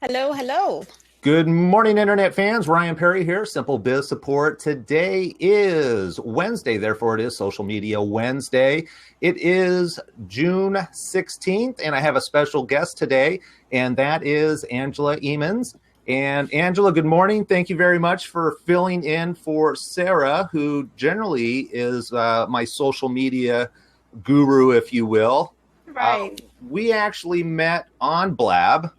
Hello, hello. Good morning, Internet fans. Ryan Perry here, Simple Biz Support. Today is Wednesday, therefore it is Social Media Wednesday. It is June 16th, and I have a special guest today, and that is Angela Emons. And Angela, good morning. Thank you very much for filling in for Sarah, who generally is my social media guru, if you will. Right. We actually met on Blab.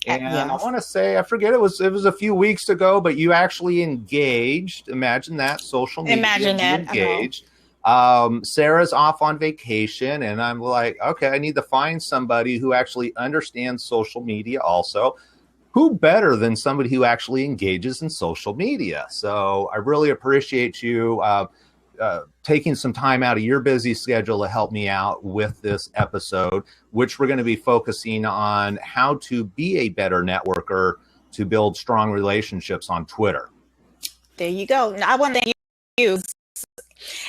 And I Yes. want to say, I forget, it was a few weeks ago, but you actually engaged. Imagine that, social media, Imagine you that. engaged. Sarah's off on vacation, and I'm like, okay, I need to find somebody who actually understands social media also. Who better than somebody who actually engages in social media? So I really appreciate you taking some time out of your busy schedule to help me out with this episode, which we're going to be focusing on how to be a better networker to build strong relationships on Twitter. There you go. Now, I want to thank you.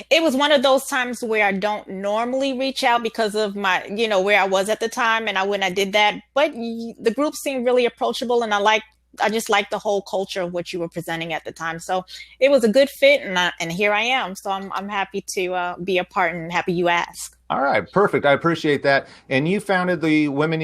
It was one of those times where I don't normally reach out because of my, where I was at the time, and when I did that. But the group seemed really approachable, and I just liked the whole culture of what you were presenting at the time. So it was a good fit, and here I am. So I'm happy to be a part, and happy you asked. All right, perfect. I appreciate that. And you founded the Women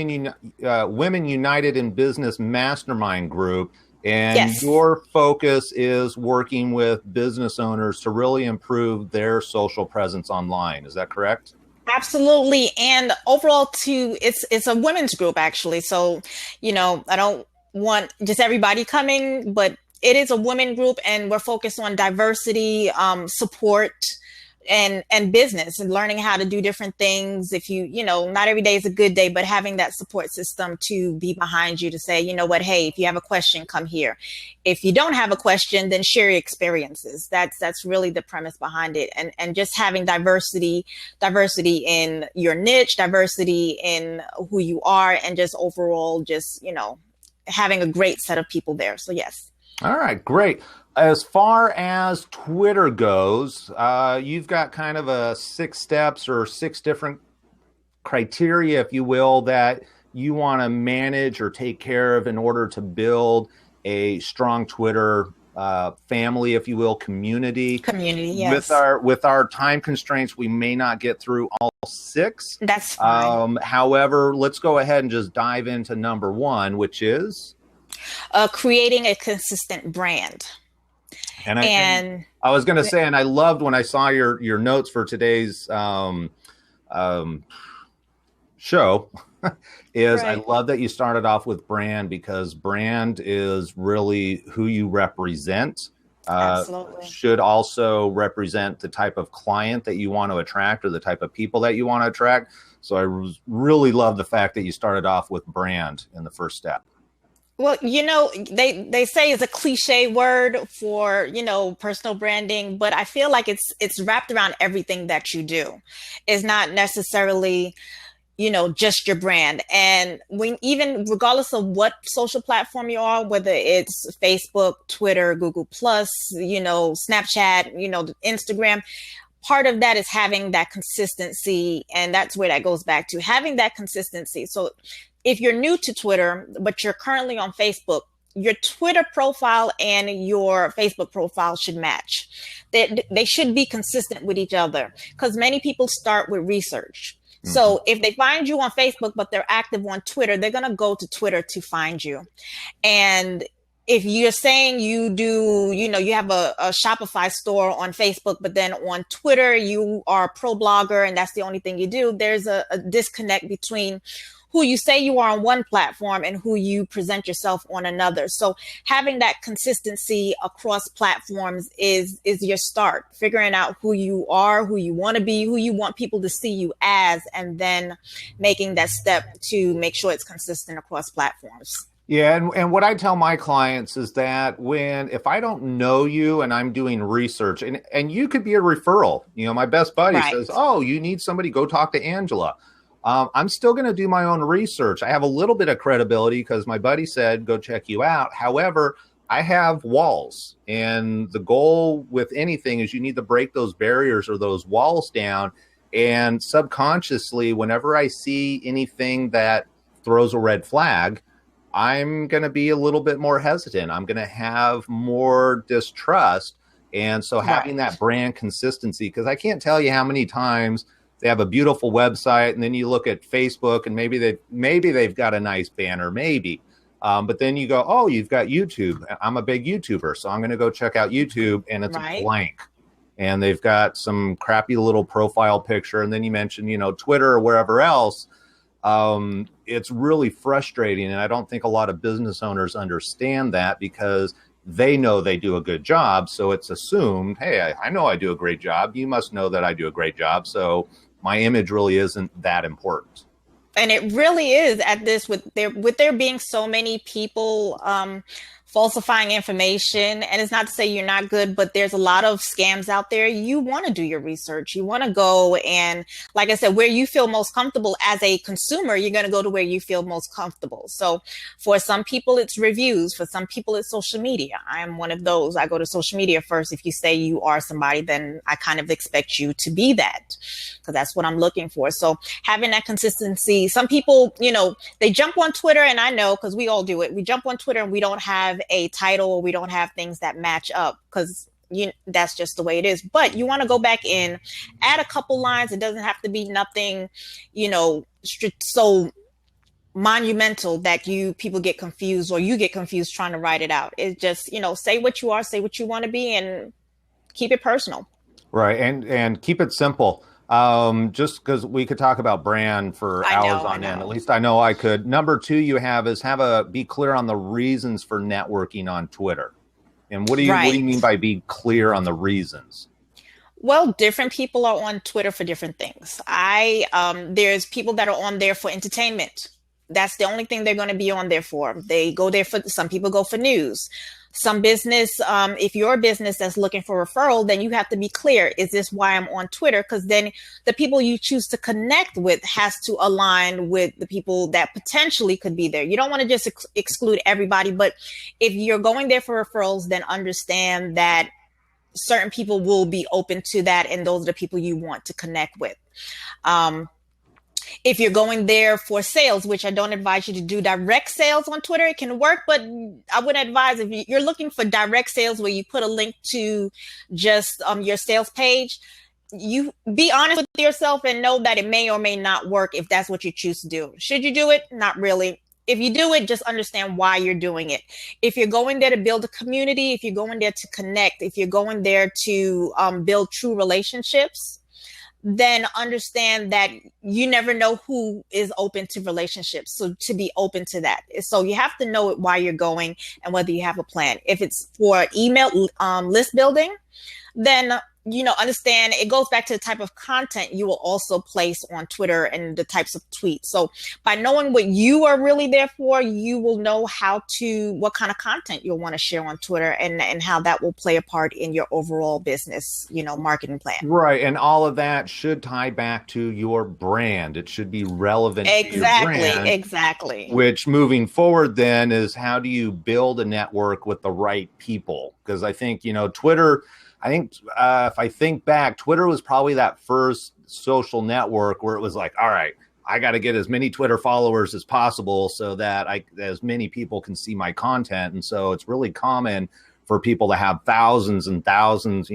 United in Business Mastermind Group. And Yes. your focus is working with business owners to really improve their social presence online. Is that correct? Absolutely. And overall too, it's a women's group actually. So, I don't want just everybody coming, but it is a women group and we're focused on diversity, support and business and learning how to do different things. If not every day is a good day, but having that support system to be behind you to say, you know what, hey, if you have a question, come here. If you don't have a question, then share your experiences. That's really the premise behind it. And just having diversity in your niche, diversity in who you are, and just overall just, having a great set of people there. So yes. All right, great. As far as Twitter goes, you've got kind of a 6 steps or 6 different criteria, if you will, that you want to manage or take care of in order to build a strong Twitter family, if you will, community. Yes. With our time constraints, we may not get through all 6. That's fine. However, let's go ahead and just dive into number 1, which is creating a consistent brand. And I was going to say, and I loved when I saw your notes for today's show, is right. I love that you started off with brand, because brand is really who you represent. Absolutely. Should also represent the type of client that you want to attract or the type of people that you want to attract. So I really love the fact that you started off with brand in the first step. Well, they say it's a cliche word for, personal branding, but I feel like it's wrapped around everything that you do. It's not necessarily, just your brand. And even regardless of what social platform you are, whether it's Facebook, Twitter, Google Plus, Snapchat, Instagram, part of that is having that consistency. And that's where that goes back to having that consistency. So if you're new to Twitter, but you're currently on Facebook, your Twitter profile and your Facebook profile should match. They should be consistent with each other, because many people start with research. Mm-hmm. So if they find you on Facebook, but they're active on Twitter, they're going to go to Twitter to find you. And if you're saying you do, you have a Shopify store on Facebook, but then on Twitter, you are a pro blogger and that's the only thing you do, there's a disconnect between who you say you are on one platform and who you present yourself on another. So having that consistency across platforms is your start, figuring out who you are, who you want to be, who you want people to see you as, and then making that step to make sure it's consistent across platforms. Yeah, and what I tell my clients is that if I don't know you and I'm doing research, and you could be a referral, my best buddy says, oh, you need somebody, go talk to Angela. I'm still going to do my own research. I have a little bit of credibility because my buddy said, go check you out. However, I have walls, and the goal with anything is you need to break those barriers or those walls down. And subconsciously, whenever I see anything that throws a red flag, I'm going to be a little bit more hesitant. I'm going to have more distrust. And so having that Right. brand consistency, because I can't tell you how many times they have a beautiful website and then you look at Facebook and maybe they've got a nice banner, maybe. But then you go, oh, you've got YouTube. I'm a big YouTuber, so I'm going to go check out YouTube, and it's Right. blank. And they've got some crappy little profile picture. And then you mentioned, Twitter or wherever else. It's really frustrating. And I don't think a lot of business owners understand that because they know they do a good job. So it's assumed, hey, I know I do a great job. You must know that I do a great job. So my image really isn't that important. And it really is at this with there being so many people falsifying information. And it's not to say you're not good, but there's a lot of scams out there. You want to do your research. You want to go and, like I said, where you feel most comfortable as a consumer, you're going to go to where you feel most comfortable. So for some people, it's reviews. For some people, it's social media. I am one of those. I go to social media first. If you say you are somebody, then I kind of expect you to be that, because that's what I'm looking for. So having that consistency, some people, they jump on Twitter, and I know because we all do it. We jump on Twitter and we don't have a title, or we don't have things that match up because that's just the way it is. But you want to go back in, add a couple lines. It doesn't have to be nothing, so monumental that people get confused, or you get confused trying to write it out. It's just, say what you are, say what you want to be, and keep it personal. Right. And keep it simple. Just because we could talk about brand for I hours know, I on end. At know. least I know I could. Number two, you have is be clear on the reasons for networking on Twitter. And what do you mean Right. by be clear on the reasons? Well, different people are on Twitter for different things. There's people that are on there for entertainment. That's the only thing they're going to be on there for. They go there for, some people go for news. Some business, if you're a business that's looking for referral, then you have to be clear. Is this why I'm on Twitter? Because then the people you choose to connect with has to align with the people that potentially could be there. You don't want to just exclude everybody, but if you're going there for referrals, then understand that certain people will be open to that, and those are the people you want to connect with. um, if you're going there for sales, which I don't advise you to do direct sales on Twitter, it can work, but I would advise, if you're looking for direct sales where you put a link to just your sales page, you be honest with yourself and know that it may or may not work if that's what you choose to do. Should you do it? Not really. If you do it, just understand why you're doing it. If you're going there to build a community, if you're going there to connect, if you're going there to build true relationships, then understand that you never know who is open to relationships. So to be open to that. So you have to know why you're going and whether you have a plan. If it's for email list building, then understand it goes back to the type of content you will also place on Twitter and the types of tweets. So by knowing what you are really there for, you will know what kind of content you'll want to share on Twitter, and how that will play a part in your overall business, marketing plan. Right. And all of that should tie back to your brand. It should be relevant to your Exactly, brand, exactly. which moving forward then is how do you build a network with the right people? Because I think, Twitter, if I think back, Twitter was probably that first social network where it was like, all right, I got to get as many Twitter followers as possible so that as many people can see my content. And so it's really common for people to have thousands and thousands,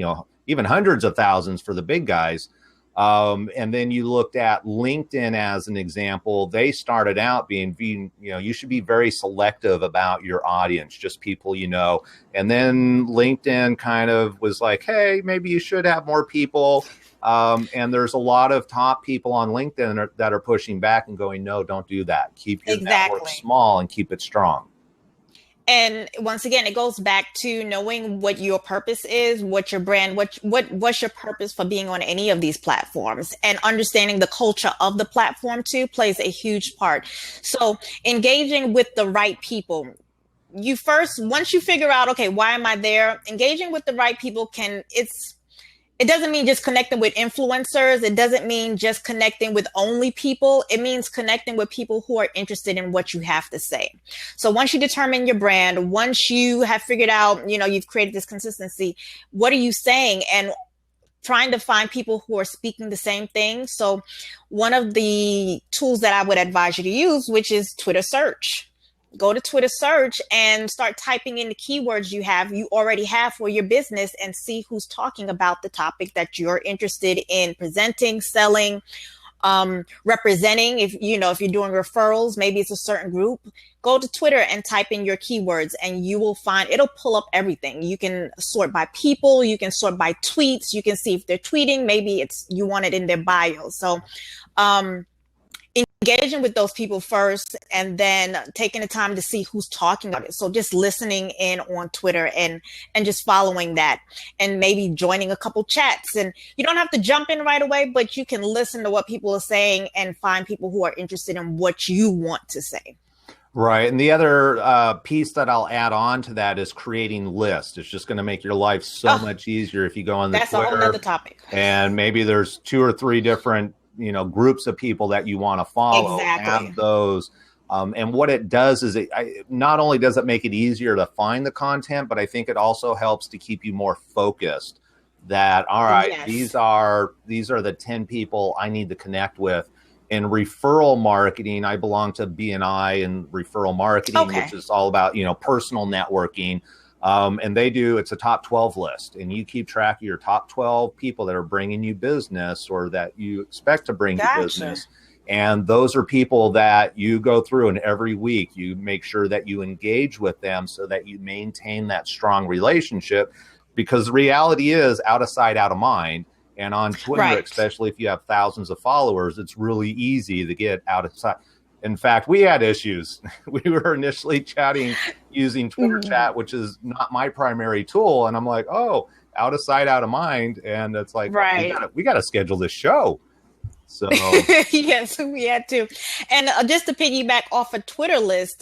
even hundreds of thousands for the big guys. And then you looked at LinkedIn as an example. They started out being, you should be very selective about your audience, just people you know. And then LinkedIn kind of was like, hey, maybe you should have more people. And there's a lot of top people on LinkedIn that are pushing back and going, no, don't do that. Keep your network Exactly. small and keep it strong. And once again, it goes back to knowing what your purpose is, what your brand, what's your purpose for being on any of these platforms, and understanding the culture of the platform too plays a huge part. So engaging with the right people. Once you figure out, okay, why am I there? Engaging with the right people it doesn't mean just connecting with influencers. It doesn't mean just connecting with only people. It means connecting with people who are interested in what you have to say. So once you determine your brand, once you have figured out, you've created this consistency, what are you saying? And trying to find people who are speaking the same thing. So one of the tools that I would advise you to use, which is Twitter search. go to Twitter search and start typing in the keywords you already have for your business, and see who's talking about the topic that you're interested in presenting, selling, representing. If if you're doing referrals, maybe it's a certain group. Go to Twitter and type in your keywords, and you will find it'll pull up everything. You can sort by people, you can sort by tweets, you can see if they're tweeting. Maybe it's you want it in their bio. So um, engaging with those people first, and then taking the time to see who's talking about it. So just listening in on Twitter, and just following that, and maybe joining a couple chats. And you don't have to jump in right away, but you can listen to what people are saying and find people who are interested in what you want to say. Right. And the other piece that I'll add on to that is creating lists. It's just going to make your life so much easier if you go on the That's Twitter, a whole other topic. And maybe there's 2 or 3 different groups of people that you want to follow. Exactly. Have those. And what it does is not only does it make it easier to find the content, but I think it also helps to keep you more focused. That, all right, Yes. these are the 10 people I need to connect with. In referral marketing, I belong to BNI and referral marketing, which is all about personal networking. And it's a top 12 list, and you keep track of your top 12 people that are bringing you business, or that you expect to bring you business. And those are people that you go through, and every week you make sure that you engage with them so that you maintain that strong relationship, because the reality is out of sight, out of mind. And on Twitter, especially if you have thousands of followers, it's really easy to get out of sight. In fact, we had issues. We were initially chatting using Twitter chat, which is not my primary tool. And I'm like, oh, out of sight, out of mind. And it's like, we got to schedule this show. So yes, we had to. And just to piggyback off a Twitter list,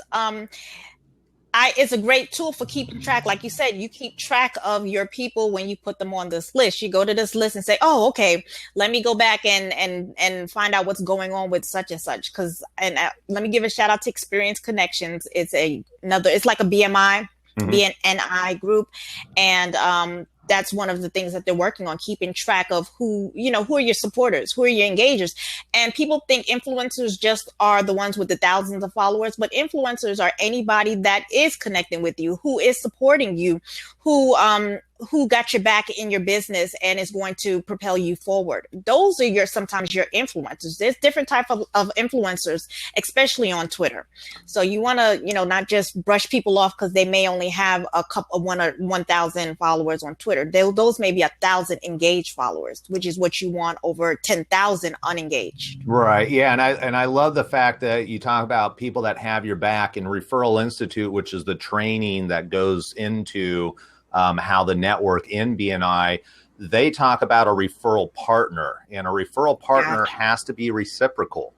it's a great tool for keeping track. Like you said, you keep track of your people when you put them on this list. You go to this list and say, oh, okay, let me go back and find out what's going on with such and such. Let me give a shout out to Experience Connections. It's like a BMI, BNI group. And that's one of the things that they're working on, keeping track of who are your supporters, who are your engagers. And people think influencers just are the ones with the thousands of followers, but influencers are anybody that is connecting with you, who is supporting you, who got your back in your business and is going to propel you forward. Those are sometimes your influencers. There's different type of influencers, especially on Twitter. So you want to, not just brush people off because they may only have a couple of 1,000 followers on Twitter. Those may be 1,000 engaged followers, which is what you want over 10,000 unengaged. Right. Yeah. And I love the fact that you talk about people that have your back. In Referral Institute, which is the training that goes into how the network in BNI, they talk about a referral partner, and a referral partner has to be reciprocal.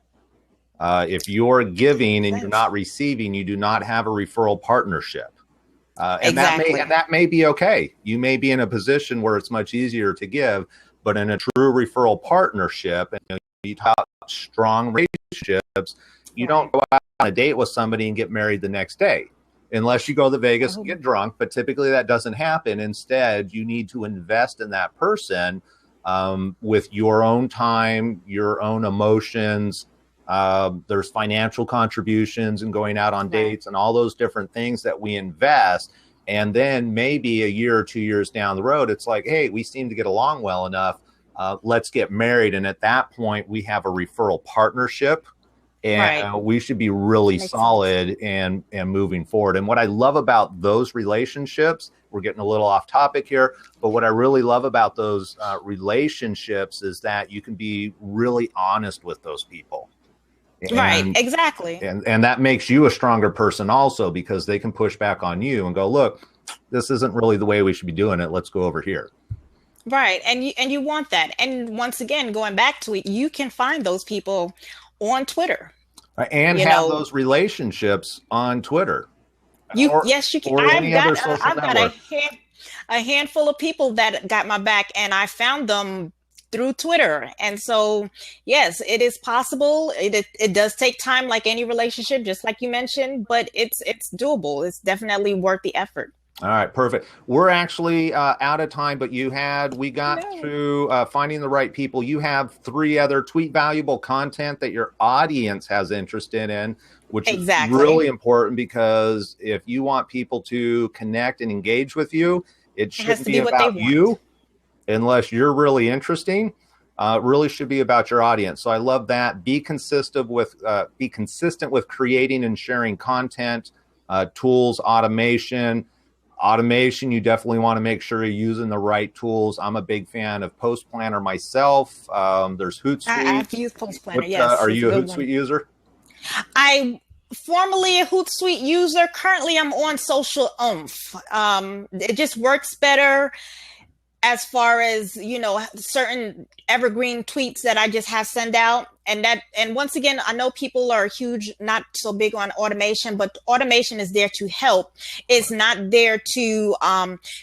If you're giving and you're not receiving, you do not have a referral partnership. And that may be okay. You may be in a position where it's much easier to give, but in a true referral partnership, and you talk about strong relationships, you don't go out on a date with somebody and get married the next day. Unless you go to Vegas and get drunk, but typically that doesn't happen. Instead, you need to invest in that person with your own time, your own emotions. There's financial contributions and going out on dates and all those different things that we invest. And then maybe a year or 2 years down the road, it's like, hey, we seem to get along well enough. Let's get married. And at that point, we have a referral partnership. And we should be really solid and moving forward. And what I love about those relationships, we're getting a little off topic here, but what I really love about those relationships is that you can be really honest with those people. Right, exactly. And that makes you a stronger person also, because they can push back on you and go, look, this isn't really the way we should be doing it. Let's go over here. Right. And you want that. And once again, going back to it, you can find those people on Twitter. And have those relationships on Twitter. Yes, you can. I've got a handful of people that got my back, and I found them through Twitter. And so, yes, it is possible. It does take time, like any relationship, just like you mentioned, but it's doable. It's definitely worth the effort. All right, perfect. We're actually out of time, but we got No. through finding the right people. You have 3 other tweet valuable content that your audience has interest in, which is Exactly. really important because if you want people to connect and engage with you, it It has shouldn't to be be what they about want. you unless you're really interesting. It really should be about your audience. So I love that. Be consistent with creating and sharing content, tools, automation. You definitely want to make sure you're using the right tools. I'm a big fan of Post Planner myself. There's I've Hootsuite. used Post Planner. What Yes, are it's a you a good one. Hootsuite user? I formerly a Hootsuite user. Currently, I'm on Social Oomph. It just works better as far as certain evergreen tweets that I just have send out. And once again, I know people are huge, not so big on automation, but automation is there to help. It's not there to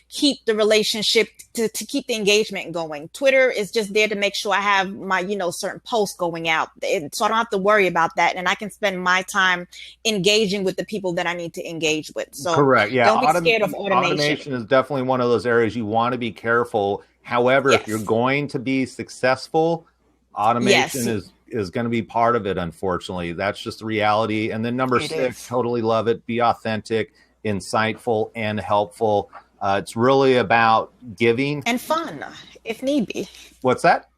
keep the relationship, to keep the engagement going. Twitter is just there to make sure I have my certain posts going out, so I don't have to worry about that, and I can spend my time engaging with the people that I need to engage with. So Correct. Yeah. don't be scared of automation. Automation is definitely one of those areas you want to be careful. However, if you're Yes. going to be successful, automation Yes, is going to be part of it, unfortunately. That's just the reality. And then number it 6, is. totally love it. Be authentic, insightful, and helpful. It's really about giving. And fun, if need be. What's that?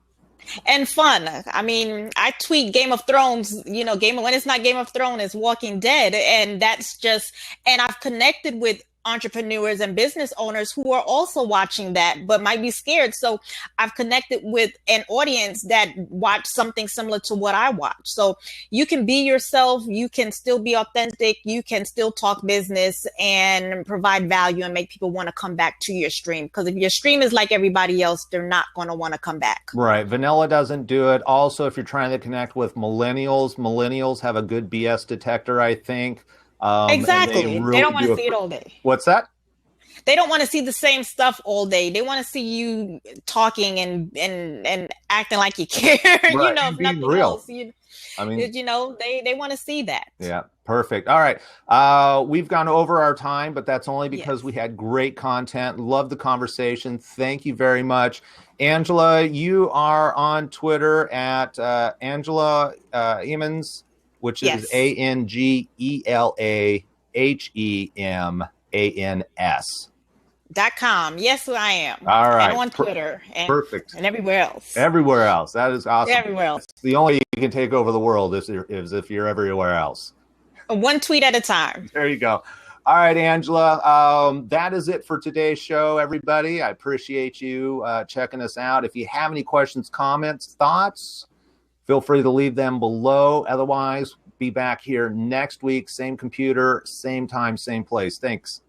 And fun. I mean, I tweet Game of Thrones, when it's not Game of Thrones, it's Walking Dead. And that's just, and I've connected with entrepreneurs and business owners who are also watching that, but might be scared. So I've connected with an audience that watch something similar to what I watch. So you can be yourself, you can still be authentic, you can still talk business and provide value and make people want to come back to your stream. Because if your stream is like everybody else, they're not going to want to come back. Right. Vanilla doesn't do it. Also, if you're trying to connect with millennials have a good BS detector, I think. And they Exactly. They don't really want to do see it all day. what's that? They don't want to see the same stuff all day. They want to see you talking and acting like you care. Right. If And being nothing real. else, I mean, they want to see that. yeah, perfect. All right. We've gone over our time, but that's only because Yes. we had great content. Love the conversation. Thank you very much. Angela, you are on Twitter at Angela Hemans, which is Yes. ANGELAHEMANS. .com. Yes, I am. All And right. on Twitter Perfect. and everywhere else. Everywhere else. That is awesome. Everywhere else. The only way you can take over the world is if you're everywhere else. One tweet at a time. There you go. All right, Angela. That is it for today's show, everybody. I appreciate you checking us out. If you have any questions, comments, thoughts, feel free to leave them below. Otherwise, be back here next week. Same computer, same time, same place. Thanks.